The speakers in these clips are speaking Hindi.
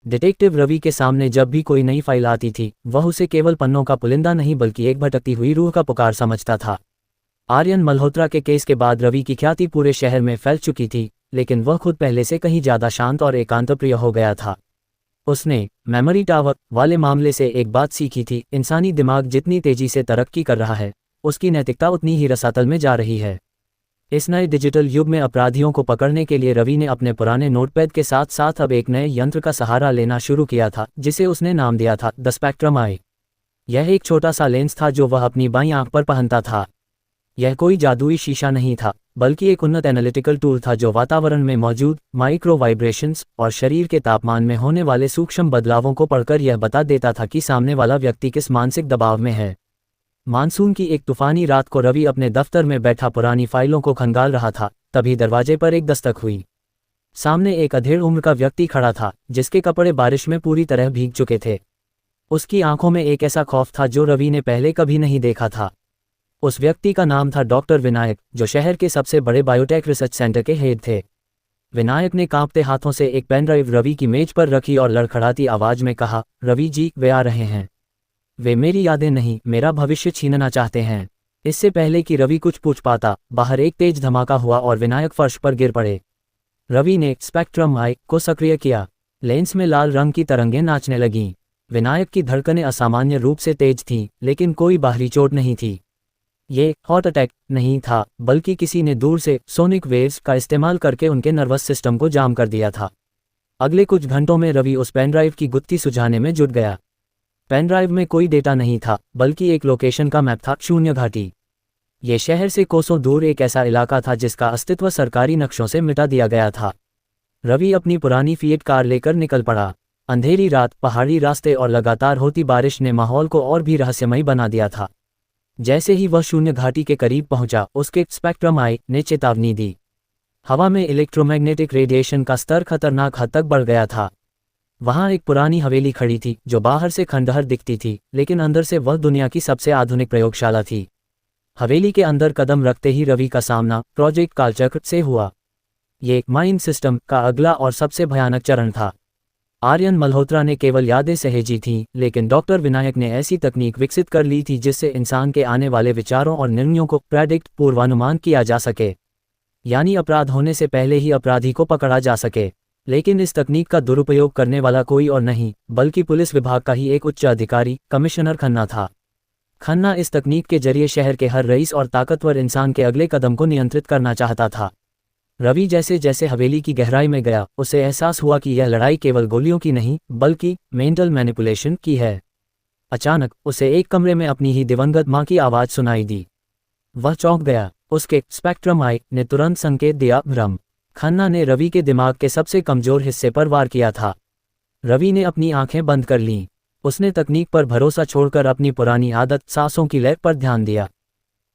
डिटेक्टिव रवि के सामने जब भी कोई नई फाइल आती थी, वह उसे केवल पन्नों का पुलिंदा नहीं बल्कि एक भटकती हुई रूह का पुकार समझता था। आर्यन मल्होत्रा के केस के बाद रवि की ख्याति पूरे शहर में फैल चुकी थी, लेकिन वह खुद पहले से कहीं ज़्यादा शांत और एकांतप्रिय हो गया था। उसने मेमोरी टावर वाले मामले से एक बात सीखी थी, इंसानी दिमाग जितनी तेजी से तरक्की कर रहा है, उसकी नैतिकता उतनी ही रसातल में जा रही है। इस नए डिजिटल युग में अपराधियों को पकड़ने के लिए रवि ने अपने पुराने नोटपैड के साथ साथ अब एक नए यंत्र का सहारा लेना शुरू किया था, जिसे उसने नाम दिया था द स्पेक्ट्रम आई। यह एक छोटा सा लेंस था जो वह अपनी बाईं आंख पर पहनता था। यह कोई जादुई शीशा नहीं था, बल्कि एक उन्नत एनालिटिकल टूल था जो वातावरण में मौजूद माइक्रो वाइब्रेशंस और शरीर के तापमान में होने वाले सूक्ष्म बदलावों को पढ़कर यह बता देता था कि सामने वाला व्यक्ति किस मानसिक दबाव में है। मानसून की एक तूफानी रात को रवि अपने दफ्तर में बैठा पुरानी फाइलों को खंगाल रहा था, तभी दरवाजे पर एक दस्तक हुई। सामने एक अधेड़ उम्र का व्यक्ति खड़ा था, जिसके कपड़े बारिश में पूरी तरह भीग चुके थे। उसकी आंखों में एक ऐसा खौफ था जो रवि ने पहले कभी नहीं देखा था। उस व्यक्ति का नाम था डॉक्टर विनायक, जो शहर के सबसे बड़े बायोटेक रिसर्च सेंटर के हेड थे। विनायक ने कांपते हाथों से एक पेन ड्राइव रवि की मेज पर रखी और लड़खड़ाती आवाज में कहा, रवि जी, वे आ रहे हैं। वे मेरी यादें नहीं, मेरा भविष्य छीनना चाहते हैं। इससे पहले कि रवि कुछ पूछ पाता, बाहर एक तेज धमाका हुआ और विनायक फर्श पर गिर पड़े। रवि ने स्पेक्ट्रम आई को सक्रिय किया। लेंस में लाल रंग की तरंगें नाचने लगीं। विनायक की धड़कनें असामान्य रूप से तेज थीं, लेकिन कोई बाहरी चोट नहीं थी। ये हार्ट अटैक नहीं था, बल्कि किसी ने दूर से सोनिक वेव्स का इस्तेमाल करके उनके नर्वस सिस्टम को जाम कर दिया था। अगले कुछ घंटों में रवि उस पेन ड्राइव की गुत्थी सुलझाने में जुट गया। पेन ड्राइव में कोई डेटा नहीं था, बल्कि एक लोकेशन का मैप था, शून्य घाटी। ये शहर से कोसों दूर एक ऐसा इलाका था जिसका अस्तित्व सरकारी नक्शों से मिटा दिया गया था। रवि अपनी पुरानी फिएट कार लेकर निकल पड़ा। अंधेरी रात, पहाड़ी रास्ते और लगातार होती बारिश ने माहौल को और भी रहस्यमयी बना दिया था। जैसे ही वह शून्य घाटी के करीब पहुंचा, उसके स्पेक्ट्रम आई ने चेतावनी दी। हवा में इलेक्ट्रोमैग्नेटिक रेडिएशन का स्तर खतरनाक हद तक बढ़ गया था। वहां एक पुरानी हवेली खड़ी थी, जो बाहर से खंडहर दिखती थी, लेकिन अंदर से वह दुनिया की सबसे आधुनिक प्रयोगशाला थी। हवेली के अंदर कदम रखते ही रवि का सामना प्रोजेक्ट कालचक्र से हुआ। ये माइंड सिस्टम का अगला और सबसे भयानक चरण था। आर्यन मल्होत्रा ने केवल यादें सहेजी थीं, लेकिन डॉक्टर विनायक ने ऐसी तकनीक विकसित कर ली थी जिससे इंसान के आने वाले विचारों और निर्णयों को प्रेडिक्ट पूर्वानुमान किया जा सके, यानी अपराध होने से पहले ही अपराधी को पकड़ा जा सके। लेकिन इस तकनीक का दुरुपयोग करने वाला कोई और नहीं, बल्कि पुलिस विभाग का ही एक उच्च अधिकारी, कमिश्नर खन्ना था। खन्ना इस तकनीक के जरिए शहर के हर रईस और ताकतवर इंसान के अगले कदम को नियंत्रित करना चाहता था। रवि जैसे जैसे हवेली की गहराई में गया, उसे एहसास हुआ कि यह लड़ाई केवल गोलियों की नहीं, बल्कि मेंटल मैनिपुलेशन की है। अचानक उसे एक कमरे में अपनी ही दिवंगत मां की आवाज़ सुनाई दी। वह चौंक गया। उसके स्पेक्ट्रम आई ने तुरंत संकेत दिया, भ्रम। खन्ना ने रवि के दिमाग के सबसे कमजोर हिस्से पर वार किया था। रवि ने अपनी आंखें बंद कर लीं। उसने तकनीक पर भरोसा छोड़कर अपनी पुरानी आदत सांसों की लय पर ध्यान दिया।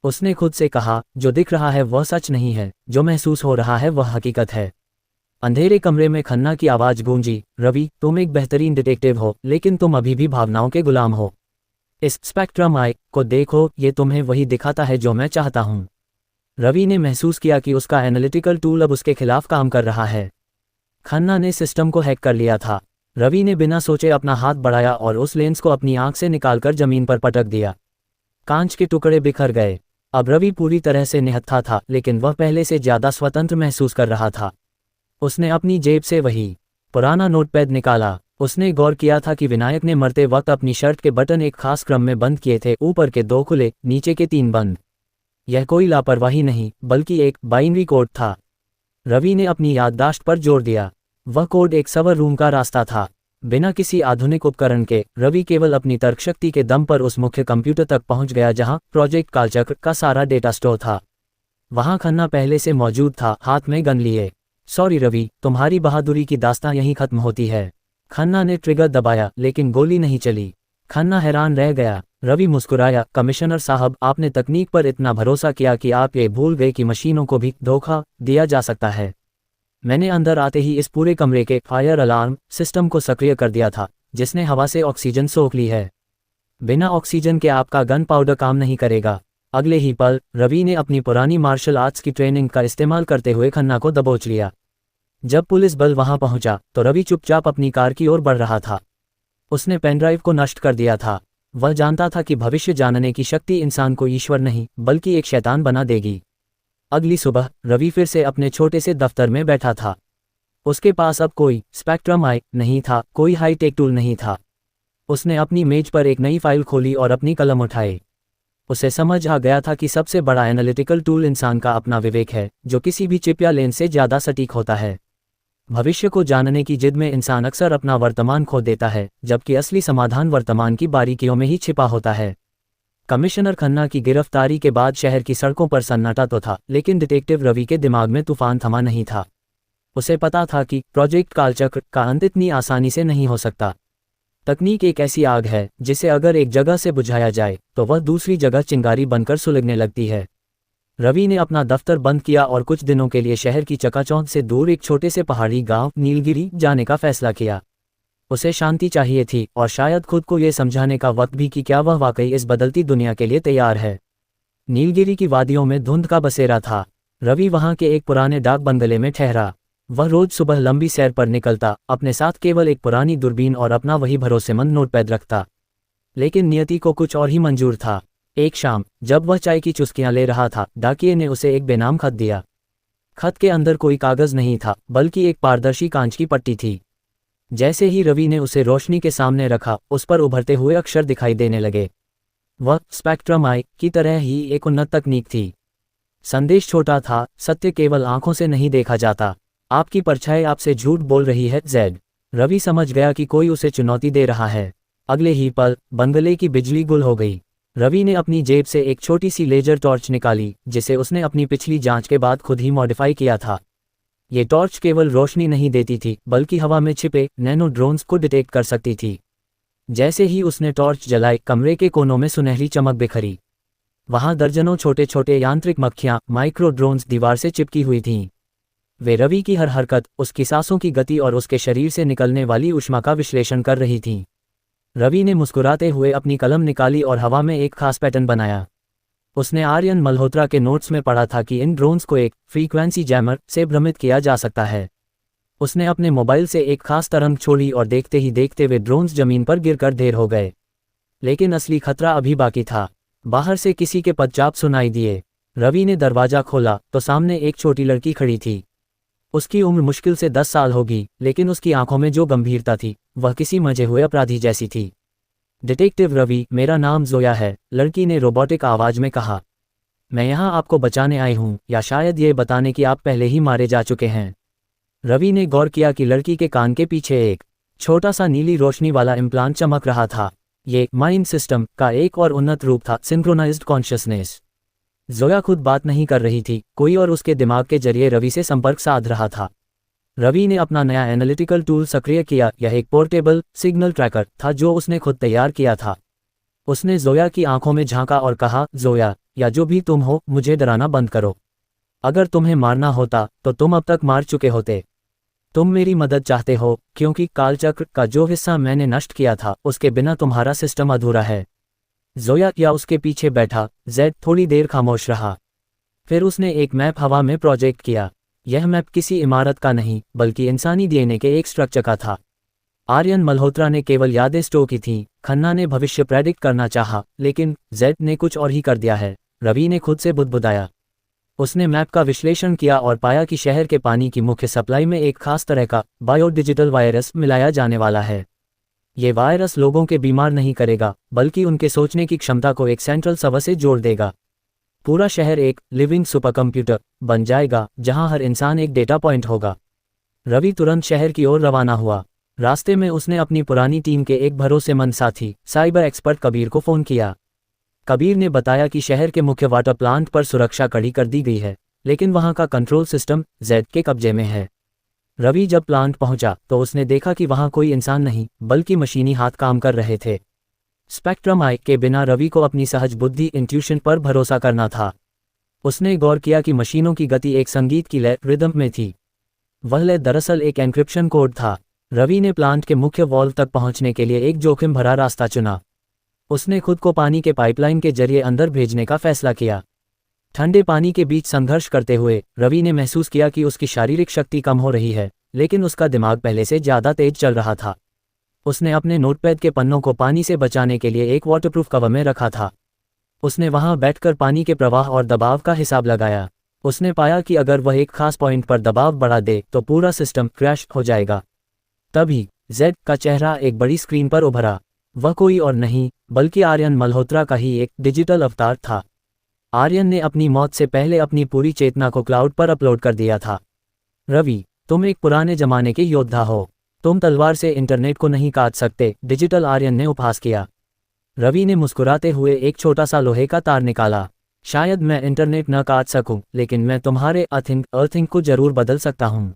उसने खुद से कहा, जो दिख रहा है वह सच नहीं है, जो महसूस हो रहा है वह हकीकत है। अंधेरे कमरे में खन्ना की आवाज़ गूंजी, रवि, तुम एक बेहतरीन डिटेक्टिव हो, लेकिन तुम अभी भी भावनाओं के गुलाम हो। इस स्पेक्ट्रम आई को देखो, ये तुम्हें वही दिखाता है जो मैं चाहता हूँ। रवि ने महसूस किया कि उसका एनालिटिकल टूल अब उसके खिलाफ काम कर रहा है। खन्ना ने सिस्टम को हैक कर लिया था। रवि ने बिना सोचे अपना हाथ बढ़ाया और उस लेंस को अपनी आंख से निकालकर जमीन पर पटक दिया। कांच के टुकड़े बिखर गए। अब रवि पूरी तरह से निहत्था था, लेकिन वह पहले से ज्यादा स्वतंत्र महसूस कर रहा था। उसने अपनी जेब से वही पुराना नोटपैड निकाला। उसने गौर किया था कि विनायक ने मरते वक्त अपनी शर्ट के बटन एक खास क्रम में बंद किए थे, ऊपर के 2 खुले, नीचे के 3 बंद। यह कोई लापरवाही नहीं, बल्कि एक बाइनरी कोड था। रवि ने अपनी याददाश्त पर जोर दिया। वह कोड एक सर्वर रूम का रास्ता था। बिना किसी आधुनिक उपकरण के रवि केवल अपनी तर्कशक्ति के दम पर उस मुख्य कंप्यूटर तक पहुंच गया जहां प्रोजेक्ट कालचक्र का सारा डेटा स्टोर था। वहां खन्ना पहले से मौजूद था, हाथ में गन लिए। सॉरी रवि, तुम्हारी बहादुरी की दास्तां यहीं खत्म होती है। खन्ना ने ट्रिगर दबाया, लेकिन गोली नहीं चली। खन्ना हैरान रह गया। रवि मुस्कुराया, कमिश्नर साहब, आपने तकनीक पर इतना भरोसा किया कि आप ये भूल गए कि मशीनों को भी धोखा दिया जा सकता है। मैंने अंदर आते ही इस पूरे कमरे के फायर अलार्म सिस्टम को सक्रिय कर दिया था, जिसने हवा से ऑक्सीजन सोख ली है। बिना ऑक्सीजन के आपका गन पाउडर काम नहीं करेगा। अगले ही पल रवि ने अपनी पुरानी मार्शल आर्ट्स की ट्रेनिंग का इस्तेमाल करते हुए खन्ना को दबोच लिया। जब पुलिस बल वहां पहुंचा तो रवि चुपचाप अपनी कार की ओर बढ़ रहा था। उसने पेनड्राइव को नष्ट कर दिया था। वह जानता था कि भविष्य जानने की शक्ति इंसान को ईश्वर नहीं बल्कि एक शैतान बना देगी। अगली सुबह रवि फिर से अपने छोटे से दफ्तर में बैठा था। उसके पास अब कोई स्पेक्ट्रम आई नहीं था, कोई हाईटेक टूल नहीं था। उसने अपनी मेज पर एक नई फाइल खोली और अपनी कलम उठाई। उसे समझ आ गया था कि सबसे बड़ा एनालिटिकल टूल इंसान का अपना विवेक है, जो किसी भी चिप या लेंस से ज़्यादा सटीक होता है। भविष्य को जानने की जिद में इंसान अक्सर अपना वर्तमान खो देता है, जबकि असली समाधान वर्तमान की बारीकियों में ही छिपा होता है। कमिश्नर खन्ना की गिरफ्तारी के बाद शहर की सड़कों पर सन्नाटा तो था, लेकिन डिटेक्टिव रवि के दिमाग में तूफान थमा नहीं था। उसे पता था कि प्रोजेक्ट कालचक्र का अंत इतनी आसानी से नहीं हो सकता। तकनीक एक ऐसी आग है जिसे अगर एक जगह से बुझाया जाए तो वह दूसरी जगह चिंगारी बनकर सुलगने लगती है। रवि ने अपना दफ्तर बंद किया और कुछ दिनों के लिए शहर की चकाचौंध से दूर एक छोटे से पहाड़ी गांव नीलगिरी जाने का फैसला किया। उसे शांति चाहिए थी और शायद खुद को यह समझाने का वक्त भी कि क्या वह वाकई इस बदलती दुनिया के लिए तैयार है। नीलगिरी की वादियों में धुंध का बसेरा था। रवि वहां के एक पुराने डाक बंगले में ठहरा। वह रोज सुबह लंबी सैर पर निकलता, अपने साथ केवल एक पुरानी दूरबीन और अपना वही भरोसेमंद नोटपैड रखता। लेकिन नियति को कुछ और ही मंजूर था। एक शाम जब वह चाय की चुस्कियां ले रहा था, डाकिये ने उसे एक बेनाम खत दिया। खत के अंदर कोई कागज नहीं था, बल्कि एक पारदर्शी कांच की पट्टी थी। जैसे ही रवि ने उसे रोशनी के सामने रखा, उस पर उभरते हुए अक्षर दिखाई देने लगे। वह स्पेक्ट्रम आई की तरह ही एक उन्नत तकनीक थी। संदेश छोटा था, सत्य केवल आंखों से नहीं देखा जाता। आपकी परछाई आपसे झूठ बोल रही है जेड। रवि समझ गया कि कोई उसे चुनौती दे रहा है। अगले ही पल बंगले की बिजली गुल हो गई। रवि ने अपनी जेब से एक छोटी सी लेजर टॉर्च निकाली, जिसे उसने अपनी पिछली जांच के बाद खुद ही मॉडिफाई किया था। ये टॉर्च केवल रोशनी नहीं देती थी, बल्कि हवा में छिपे नैनो ड्रोन्स को डिटेक्ट कर सकती थी। जैसे ही उसने टॉर्च जलाई, कमरे के कोनों में सुनहरी चमक बिखरी। वहां दर्जनों छोटे छोटे यांत्रिक मक्खियां, माइक्रो ड्रोन्स दीवार से चिपकी हुई थीं। वे रवि की हर हरकत, उसकी सांसों की गति और उसके शरीर से निकलने वाली ऊष्मा का विश्लेषण कर रही थीं। रवि ने मुस्कुराते हुए अपनी कलम निकाली और हवा में एक खास पैटर्न बनाया। उसने आर्यन मल्होत्रा के नोट्स में पढ़ा था कि इन ड्रोन्स को एक फ्रीक्वेंसी जैमर से भ्रमित किया जा सकता है। उसने अपने मोबाइल से एक खास तरंग छोड़ी और देखते ही देखते वे ड्रोन्स जमीन पर गिरकर ढेर हो गए। लेकिन असली खतरा अभी बाकी था। बाहर से किसी के पदचाप सुनाई दिए। रवि ने दरवाजा खोला तो सामने एक छोटी लड़की खड़ी थी। उसकी उम्र मुश्किल से 10 साल होगी, लेकिन उसकी आंखों में जो गंभीरता थी वह किसी मजे हुए अपराधी जैसी थी। डिटेक्टिव रवि, मेरा नाम जोया है, लड़की ने रोबोटिक आवाज में कहा। मैं यहाँ आपको बचाने आई हूँ, या शायद ये बताने कि आप पहले ही मारे जा चुके हैं। रवि ने गौर किया कि लड़की के कान के पीछे एक छोटा सा नीली रोशनी वाला इम्प्लांट चमक रहा था। ये माइंड सिस्टम का एक और उन्नत रूप था, सिंक्रोनाइज्ड कॉन्शियसनेस। जोया खुद बात नहीं कर रही थी, कोई और उसके दिमाग के जरिए रवि से संपर्क साध रहा था। रवि ने अपना नया एनालिटिकल टूल सक्रिय किया। यह एक पोर्टेबल सिग्नल ट्रैकर था जो उसने खुद तैयार किया था। उसने जोया की आंखों में झांका और कहा, जोया, या जो भी तुम हो, मुझे डराना बंद करो। अगर तुम्हें मारना होता तो तुम अब तक मार चुके होते। तुम मेरी मदद चाहते हो, क्योंकि कालचक्र का जो हिस्सा मैंने नष्ट किया था उसके बिना तुम्हारा सिस्टम अधूरा है। जोया या उसके पीछे बैठा जेड थोड़ी देर खामोश रहा। फिर उसने एक मैप हवा में प्रोजेक्ट किया। यह मैप किसी इमारत का नहीं, बल्कि इंसानी डीएनए के एक स्ट्रक्चर का था। आर्यन मल्होत्रा ने केवल यादें स्टोर की थीं, खन्ना ने भविष्य प्रेडिक्ट करना चाहा, लेकिन जेड ने कुछ और ही कर दिया है। रवि ने खुद से बुदबुदाया। उसने मैप का विश्लेषण किया और पाया कि शहर के पानी की मुख्य सप्लाई में एक खास तरह का बायोडिजिटल वायरस मिलाया जाने वाला है। ये वायरस लोगों के बीमार नहीं करेगा, बल्कि उनके सोचने की क्षमता को एक सेंट्रल सर्वर से जोड़ देगा। पूरा शहर एक लिविंग सुपरकंप्यूटर बन जाएगा, जहां हर इंसान एक डेटा पॉइंट होगा। रवि तुरंत शहर की ओर रवाना हुआ। रास्ते में उसने अपनी पुरानी टीम के एक भरोसेमंद साथी, साइबर एक्सपर्ट कबीर को फ़ोन किया। कबीर ने बताया कि शहर के मुख्य वाटर प्लांट पर सुरक्षा कड़ी कर दी गई है, लेकिन वहां का कंट्रोल सिस्टम जेड के कब्जे में है। रवि जब प्लांट पहुंचा तो उसने देखा कि वहां कोई इंसान नहीं, बल्कि मशीनी हाथ काम कर रहे थे। स्पेक्ट्रम आई के बिना रवि को अपनी सहज बुद्धि इंट्यूशन पर भरोसा करना था। उसने गौर किया कि मशीनों की गति एक संगीत की लय रिदम में थी। वह लय दरअसल एक एन्क्रिप्शन कोड था। रवि ने प्लांट के मुख्य वॉल्व तक पहुंचने के लिए एक जोखिम भरा रास्ता चुना। उसने खुद को पानी के पाइपलाइन के जरिए अंदर भेजने का फैसला किया। ठंडे पानी के बीच संघर्ष करते हुए रवि ने महसूस किया कि उसकी शारीरिक शक्ति कम हो रही है, लेकिन उसका दिमाग पहले से ज़्यादा तेज चल रहा था। उसने अपने नोटपैड के पन्नों को पानी से बचाने के लिए एक वाटरप्रूफ कवर में रखा था। उसने वहां बैठकर पानी के प्रवाह और दबाव का हिसाब लगाया। उसने पाया कि अगर वह एक खास पॉइंट पर दबाव बढ़ा दे तो पूरा सिस्टम क्रैश हो जाएगा। तभी जेड का चेहरा एक बड़ी स्क्रीन पर उभरा। वह कोई और नहीं बल्कि आर्यन मल्होत्रा का ही एक डिजिटल अवतार था। आर्यन ने अपनी मौत से पहले अपनी पूरी चेतना को क्लाउड पर अपलोड कर दिया था। रवि, तुम एक पुराने जमाने के योद्धा हो। तुम तलवार से इंटरनेट को नहीं काट सकते, डिजिटल आर्यन ने उपहास किया। रवि ने मुस्कुराते हुए एक छोटा सा लोहे का तार निकाला। शायद मैं इंटरनेट न काट सकूं, लेकिन मैं तुम्हारे अर्थिंग को जरूर बदल सकता हूं।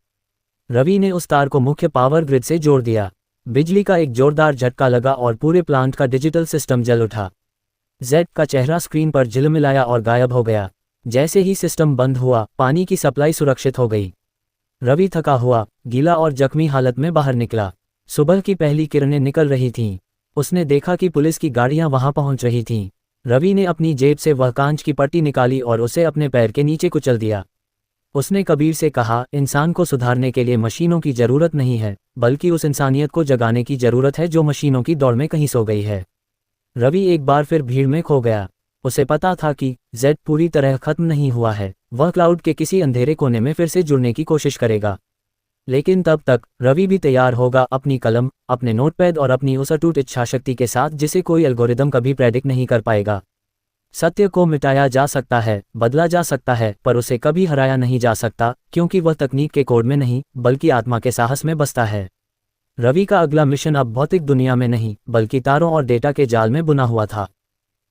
रवि ने उस तार को मुख्य पावर ग्रिड से जोड़ दिया। बिजली का एक जोरदार झटका लगा और पूरे प्लांट का डिजिटल सिस्टम जल उठा। जेड का चेहरा स्क्रीन पर झिलमिलाया और गायब हो गया। जैसे ही सिस्टम बंद हुआ, पानी की सप्लाई सुरक्षित हो गई। रवि थका हुआ, गीला और जख्मी हालत में बाहर निकला। सुबह की पहली किरणें निकल रही थीं। उसने देखा कि पुलिस की गाड़ियां वहां पहुंच रही थीं। रवि ने अपनी जेब से वह कांच की पट्टी निकाली और उसे अपने पैर के नीचे कुचल दिया। उसने कबीर से कहा, इंसान को सुधारने के लिए मशीनों की जरूरत नहीं है, बल्कि उस इंसानियत को जगाने की जरूरत है जो मशीनों की दौड़ में कहीं सो गई है। रवि एक बार फिर भीड़ में खो गया। उसे पता था कि जेड पूरी तरह खत्म नहीं हुआ है। वह क्लाउड के किसी अंधेरे कोने में फिर से जुड़ने की कोशिश करेगा। लेकिन तब तक रवि भी तैयार होगा, अपनी कलम, अपने नोटपैड और अपनी उस अटूट इच्छाशक्ति के साथ जिसे कोई एल्गोरिदम कभी प्रेडिक्ट नहीं कर पाएगा। सत्य को मिटाया जा सकता है, बदला जा सकता है, पर उसे कभी हराया नहीं जा सकता, क्योंकि वह तकनीक के कोड में नहीं बल्कि आत्मा के साहस में बसता है। रवि का अगला मिशन अब भौतिक दुनिया में नहीं बल्कि तारों और डेटा के जाल में बुना हुआ था।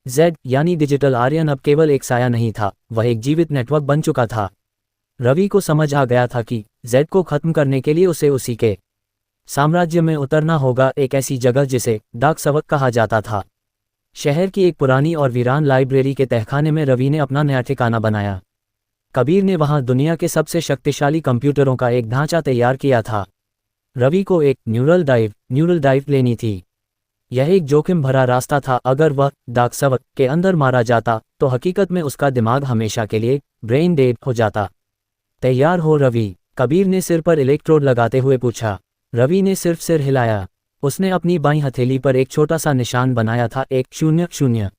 जेड यानी डिजिटल आर्यन अब केवल एक साया नहीं था, वह एक जीवित नेटवर्क बन चुका था। रवि को समझ आ गया था कि जेड को खत्म करने के लिए उसे उसी के साम्राज्य में उतरना होगा, एक ऐसी जगह जिसे डार्क सवक कहा जाता था। शहर की एक पुरानी और वीरान लाइब्रेरी के तहखाने में रवि ने अपना नया ठिकाना बनाया। कबीर ने वहां दुनिया के सबसे शक्तिशाली कंप्यूटरों का एक ढांचा तैयार किया था। रवि को एक न्यूरल डाइव लेनी थी। यह एक जोखिम भरा रास्ता था। अगर वह डार्क सवक के अंदर मारा जाता तो हकीकत में उसका दिमाग हमेशा के लिए ब्रेन डेड हो जाता। तैयार हो रवि? कबीर ने सिर पर इलेक्ट्रोड लगाते हुए पूछा। रवि ने सिर्फ सिर हिलाया। उसने अपनी बाईं हथेली पर एक छोटा सा निशान बनाया था, एक 0-0।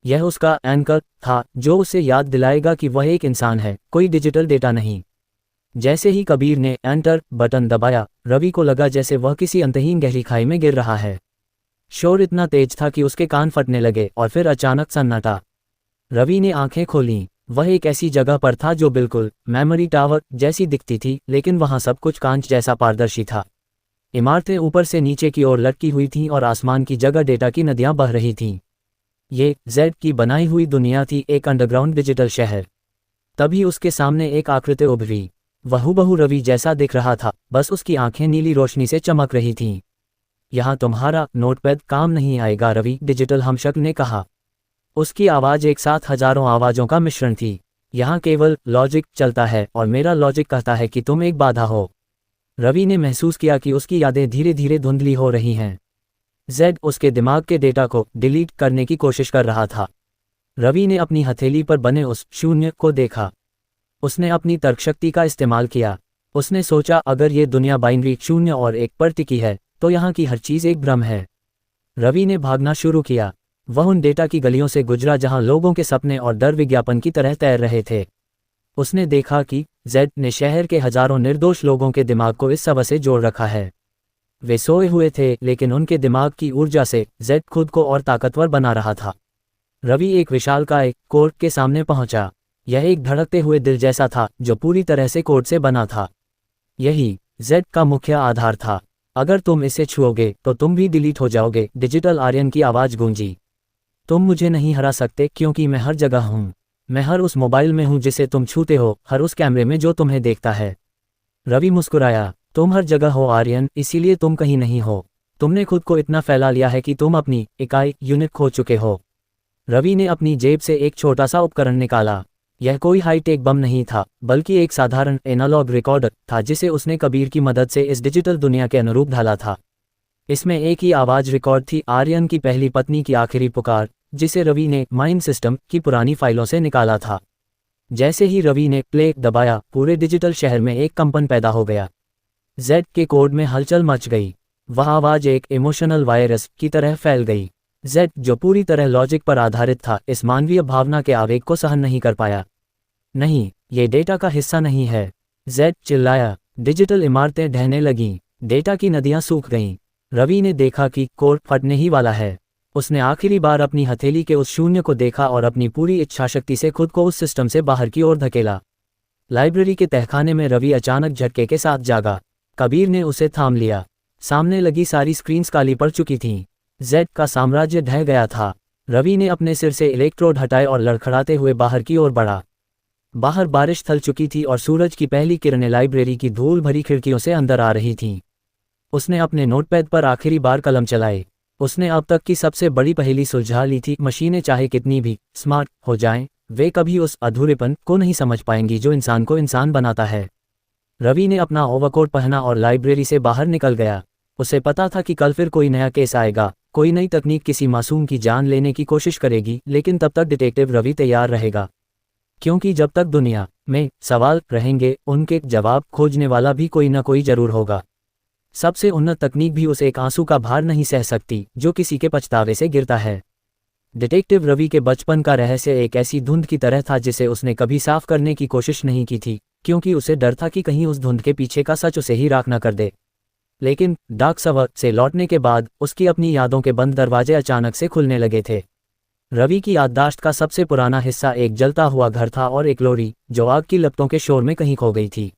यह उसका एंकर था जो उसे याद दिलाएगा कि वह एक इंसान है, कोई डिजिटल डेटा नहीं। जैसे ही कबीर ने एंटर बटन दबाया, रवि को लगा जैसे वह किसी अंतहीन गहरी खाई में गिर रहा है। शोर इतना तेज था कि उसके कान फटने लगे और फिर अचानक सन्नाटा। रवि ने आंखें खोलीं। वह एक ऐसी जगह पर था जो बिल्कुल मेमोरी टावर जैसी दिखती थी, लेकिन वहां सब कुछ कांच जैसा पारदर्शी था। इमारतें ऊपर से नीचे की ओर लटकी हुई थीं और आसमान की जगह डेटा की नदियां बह रही थीं। ये जेड की बनाई हुई दुनिया थी, एक अंडरग्राउंड डिजिटल शहर। तभी उसके सामने एक आकृति उभरी। वह हूबहू रवि जैसा दिख रहा था, बस उसकी आंखें नीली रोशनी से चमक रही थीं। यहाँ तुम्हारा नोटपैड काम नहीं आएगा रवि, डिजिटल हमशक्ल ने कहा। उसकी आवाज़ एक साथ हजारों आवाज़ों का मिश्रण थी। यहाँ केवल लॉजिक चलता है और मेरा लॉजिक कहता है कि तुम एक बाधा हो। रवि ने महसूस किया कि उसकी यादें धीरे धीरे धुंधली हो रही हैं। जेड उसके दिमाग के डेटा को डिलीट करने की कोशिश कर रहा था। रवि ने अपनी हथेली पर बने उस 0 को देखा। उसने अपनी तर्कशक्ति का इस्तेमाल किया। उसने सोचा, अगर ये दुनिया बाइनरी 0 और 1 पर टिकी है तो यहाँ की हर चीज़ एक भ्रम है। रवि ने भागना शुरू किया। वह उन डेटा की गलियों से गुजरा जहां लोगों के सपने और डर विज्ञापन की तरह तैर रहे थे। उसने देखा कि जेड ने शहर के हजारों निर्दोष लोगों के दिमाग को इस सबसे जोड़ रखा है। वे सोए हुए थे, लेकिन उनके दिमाग की ऊर्जा से जेड खुद को और ताकतवर बना रहा था। रवि एक विशालकाय कोर्ट के सामने पहुंचा। यह एक धड़कते हुए दिल जैसा था जो पूरी तरह से कोड से बना था। यही जेड का मुख्य आधार था। अगर तुम इसे छुओगे तो तुम भी डिलीट हो जाओगे, डिजिटल आर्यन की आवाज़ गूंजी। तुम मुझे नहीं हरा सकते क्योंकि मैं हर जगह हूँ। मैं हर उस मोबाइल में हूँ जिसे तुम छूते हो, हर उस कैमरे में जो तुम्हें देखता है। रवि मुस्कुराया। तुम हर जगह हो आर्यन, इसीलिए तुम कहीं नहीं हो। तुमने खुद को इतना फैला लिया है कि तुम अपनी इकाई यूनिट खो चुके हो। रवि ने अपनी जेब से एक छोटा सा उपकरण निकाला। यह कोई हाईटेक बम नहीं था, बल्कि एक साधारण एनालॉग रिकॉर्डर था जिसे उसने कबीर की मदद से इस डिजिटल दुनिया के अनुरूप ढाला था। इसमें एक ही आवाज़ रिकॉर्ड थी, आर्यन की पहली पत्नी की आखिरी पुकार, जिसे रवि ने माइंड सिस्टम की पुरानी फाइलों से निकाला था। जैसे ही रवि ने प्ले दबाया, पूरे डिजिटल शहर में एक कंपन पैदा हो गया। जेड के कोड में हलचल मच गई। वह आवाज़ एक इमोशनल वायरस की तरह फैल गई। जेड, जो पूरी तरह लॉजिक पर आधारित था, इस मानवीय भावना के आवेग को सहन नहीं कर पाया। नहीं, ये डेटा का हिस्सा नहीं है। जेड चिल्लाया। डिजिटल इमारतें ढहने लगीं, डेटा की नदियां सूख गईं। रवि ने देखा कि कोड फटने ही वाला है। उसने आखिरी बार अपनी हथेली के उस शून्य को देखा और अपनी पूरी इच्छाशक्ति से खुद को उस सिस्टम से बाहर की ओर धकेला। लाइब्रेरी के तहखाने में रवि अचानक झटके के साथ जागा। कबीर ने उसे थाम लिया। सामने लगी सारी स्क्रीन्स काली पड़ चुकी थीं। जेड का साम्राज्य ढह गया था। रवि ने अपने सिर से इलेक्ट्रोड हटाए और लड़खड़ाते हुए बाहर की ओर बढ़ा। बाहर बारिश थल चुकी थी और सूरज की पहली किरणें लाइब्रेरी की धूल भरी खिड़कियों से अंदर आ रही थीं। उसने अपने नोटपैड पर आखिरी बार कलम चलाए। उसने अब तक की सबसे बड़ी पहेली सुलझा ली थी। मशीनें चाहे कितनी भी स्मार्ट हो जाएं, वे कभी उस अधूरेपन को नहीं समझ पाएंगी जो इंसान को इंसान बनाता है। रवि ने अपना ओवरकोट पहना और लाइब्रेरी से बाहर निकल गया। उसे पता था कि कल फिर कोई नया केस आएगा, कोई नई तकनीक किसी मासूम की जान लेने की कोशिश करेगी, लेकिन तब तक डिटेक्टिव रवि तैयार रहेगा। क्योंकि जब तक दुनिया में सवाल रहेंगे, उनके जवाब खोजने वाला भी कोई न कोई जरूर होगा। सबसे उन्नत तकनीक भी उस एक आंसू का भार नहीं सह सकती जो किसी के पछतावे से गिरता है। डिटेक्टिव रवि के बचपन का रहस्य एक ऐसी धुंध की तरह था जिसे उसने कभी साफ करने की कोशिश नहीं की थी, क्योंकि उसे डर था कि कहीं उस धुंध के पीछे का सच उसे ही राख न कर दे। लेकिन डार्क सवर से लौटने के बाद उसकी अपनी यादों के बंद दरवाजे अचानक से खुलने लगे थे। रवि की याददाश्त का सबसे पुराना हिस्सा एक जलता हुआ घर था और एक लोरी जो आग की लपटों के शोर में कहीं खो गई थी।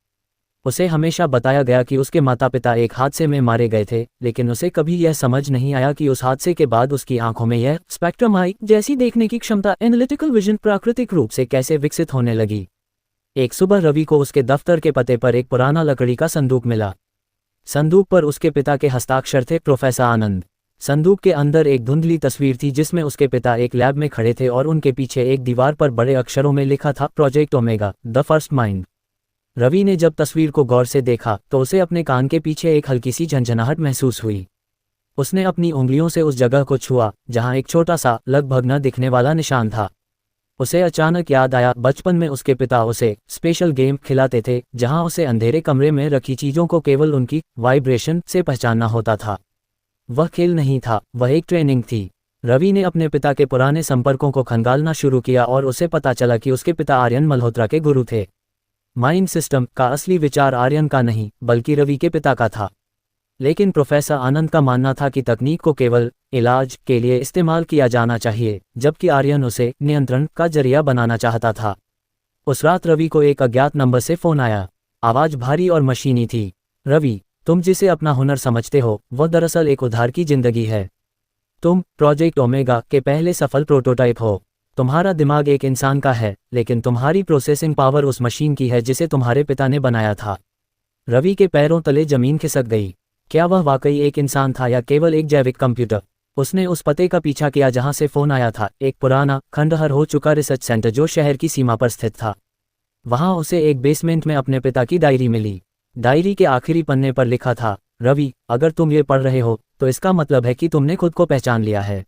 उसे हमेशा बताया गया कि उसके माता पिता एक हादसे में मारे गए थे, लेकिन उसे कभी यह समझ नहीं आया कि उस हादसे के बाद उसकी आंखों में यह स्पेक्ट्रम आई जैसी देखने की क्षमता, एनालिटिकल विजन, प्राकृतिक रूप से कैसे विकसित होने लगी। एक सुबह रवि को उसके दफ्तर के पते पर एक पुराना लकड़ी का संदूक मिला। संदूक पर उसके पिता के हस्ताक्षर थे, प्रोफेसर आनंद। संदूक के अंदर एक धुंधली तस्वीर थी जिसमें उसके पिता एक लैब में खड़े थे और उनके पीछे एक दीवार पर बड़े अक्षरों में लिखा था, project omega, the first mind. Ravi ने जब तस्वीर को गौर से देखा तो उसे अपने कान के पीछे एक हल्की सी झंझनाहट महसूस हुई। उसने अपनी उंगलियों से उस जगह को छुआ जहां एक छोटा सा, लगभग न दिखने वाला निशान था। उसे अचानक याद आया, बचपन में उसके पिता उसे स्पेशल गेम खिलाते थे जहां उसे अंधेरे कमरे में रखी चीजों को केवल उनकी वाइब्रेशन से पहचानना होता था। वह खेल नहीं था, वह एक ट्रेनिंग थी। रवि ने अपने पिता के पुराने संपर्कों को खंगालना शुरू किया और उसे पता चला कि उसके पिता आर्यन मल्होत्रा के गुरु थे। माइंड सिस्टम का असली विचार आर्यन का नहीं बल्कि रवि के पिता का था। लेकिन प्रोफेसर आनंद का मानना था कि तकनीक को केवल इलाज के लिए इस्तेमाल किया जाना चाहिए, जबकि आर्यन उसे नियंत्रण का जरिया बनाना चाहता था। उस रात रवि को एक अज्ञात नंबर से फोन आया। आवाज भारी और मशीनी थी। रवि, तुम जिसे अपना हुनर समझते हो वह दरअसल एक उधार की जिंदगी है। तुम प्रोजेक्ट ओमेगा के पहले सफल प्रोटोटाइप हो। तुम्हारा दिमाग एक इंसान का है, लेकिन तुम्हारी प्रोसेसिंग पावर उस मशीन की है जिसे तुम्हारे पिता ने बनाया था। रवि के पैरों तले जमीन खिसक गई। क्या वह वाकई एक इंसान था या केवल एक जैविक कंप्यूटर? उसने उस पते का पीछा किया जहां से फोन आया था, एक पुराना, खंडहर हो चुका रिसर्च सेंटर जो शहर की सीमा पर स्थित था। वहां उसे एक बेसमेंट में अपने पिता की डायरी मिली। डायरी के आखिरी पन्ने पर लिखा था, रवि, अगर तुम ये पढ़ रहे हो तो इसका मतलब है कि तुमने खुद को पहचान लिया है।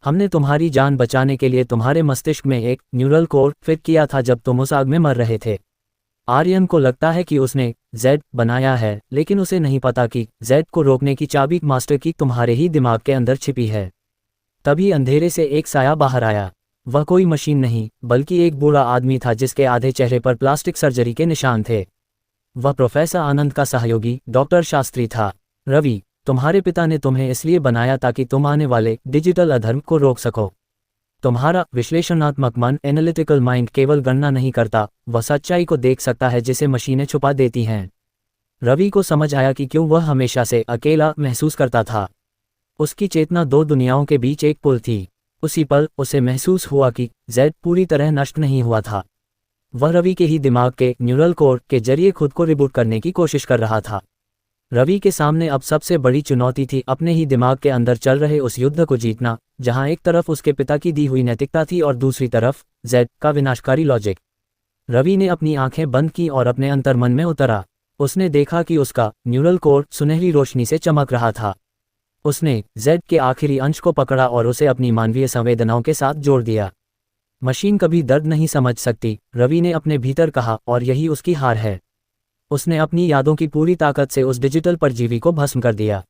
हमने तुम्हारी जान बचाने के लिए तुम्हारे मस्तिष्क में एक न्यूरल कोड फिट किया था जब तुम उस आग में मर रहे थे। आर्यन को लगता है कि उसने जेड बनाया है, लेकिन उसे नहीं पता कि जेड को रोकने की चाबी मास्टर की तुम्हारे ही दिमाग के अंदर छिपी है। तभी अंधेरे से एक साया बाहर आया। वह कोई मशीन नहीं बल्कि एक बूढ़ा आदमी था जिसके आधे चेहरे पर प्लास्टिक सर्जरी के निशान थे। वह प्रोफेसर आनंद का सहयोगी डॉक्टर शास्त्री था। रवि, तुम्हारे पिता ने तुम्हें इसलिए बनाया ताकि तुम आने वाले डिजिटल अधर्म को रोक सको। तुम्हारा विश्लेषणात्मक मन, एनालिटिकल माइंड, केवल गणना नहीं करता, वह सच्चाई को देख सकता है जिसे मशीनें छुपा देती हैं। रवि को समझ आया कि क्यों वह हमेशा से अकेला महसूस करता था। उसकी चेतना दो दुनियाओं के बीच एक पुल थी। उसी पल उसे महसूस हुआ कि जेड पूरी तरह नष्ट नहीं हुआ था। वह रवि के ही दिमाग के न्यूरल कोड के जरिए खुद को रिबूट करने की कोशिश कर रहा था। रवि के सामने अब सबसे बड़ी चुनौती थी अपने ही दिमाग के अंदर चल रहे उस युद्ध को जीतना, जहां एक तरफ उसके पिता की दी हुई नैतिकता थी और दूसरी तरफ जेड का विनाशकारी लॉजिक। रवि ने अपनी आंखें बंद की और अपने अंतर्मन में उतरा। उसने देखा कि उसका न्यूरल कोड सुनहरी रोशनी से चमक रहा था। उसने जेड के आखिरी अंश को पकड़ा और उसे अपनी मानवीय संवेदनाओं के साथ जोड़ दिया। मशीन कभी दर्द नहीं समझ सकती, रवि ने अपने भीतर कहा, और यही उसकी हार है। उसने अपनी यादों की पूरी ताकत से उस डिजिटल परजीवी को भस्म कर दिया।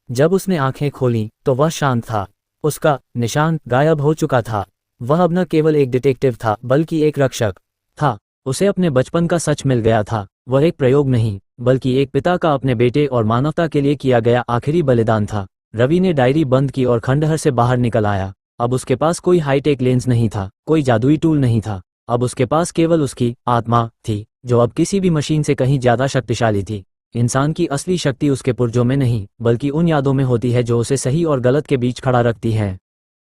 जब उसने आंखें खोलीं तो वह शांत था। उसका निशान गायब हो चुका था। वह अब न केवल एक डिटेक्टिव था बल्कि एक रक्षक था। उसे अपने बचपन का सच मिल गया था। वह एक प्रयोग नहीं बल्कि एक पिता का अपने बेटे और मानवता के लिए किया गया आखिरी बलिदान था। रवि ने डायरी बंद की और खंडहर से बाहर निकल आया। अब उसके पास कोई हाईटेक लेंस नहीं था, कोई जादुई टूल नहीं था। अब उसके पास केवल उसकी आत्मा थी, जो अब किसी भी मशीन से कहीं ज्यादा शक्तिशाली थी। इंसान की असली शक्ति उसके पुर्जों में नहीं बल्कि उन यादों में होती है जो उसे सही और गलत के बीच खड़ा रखती हैं।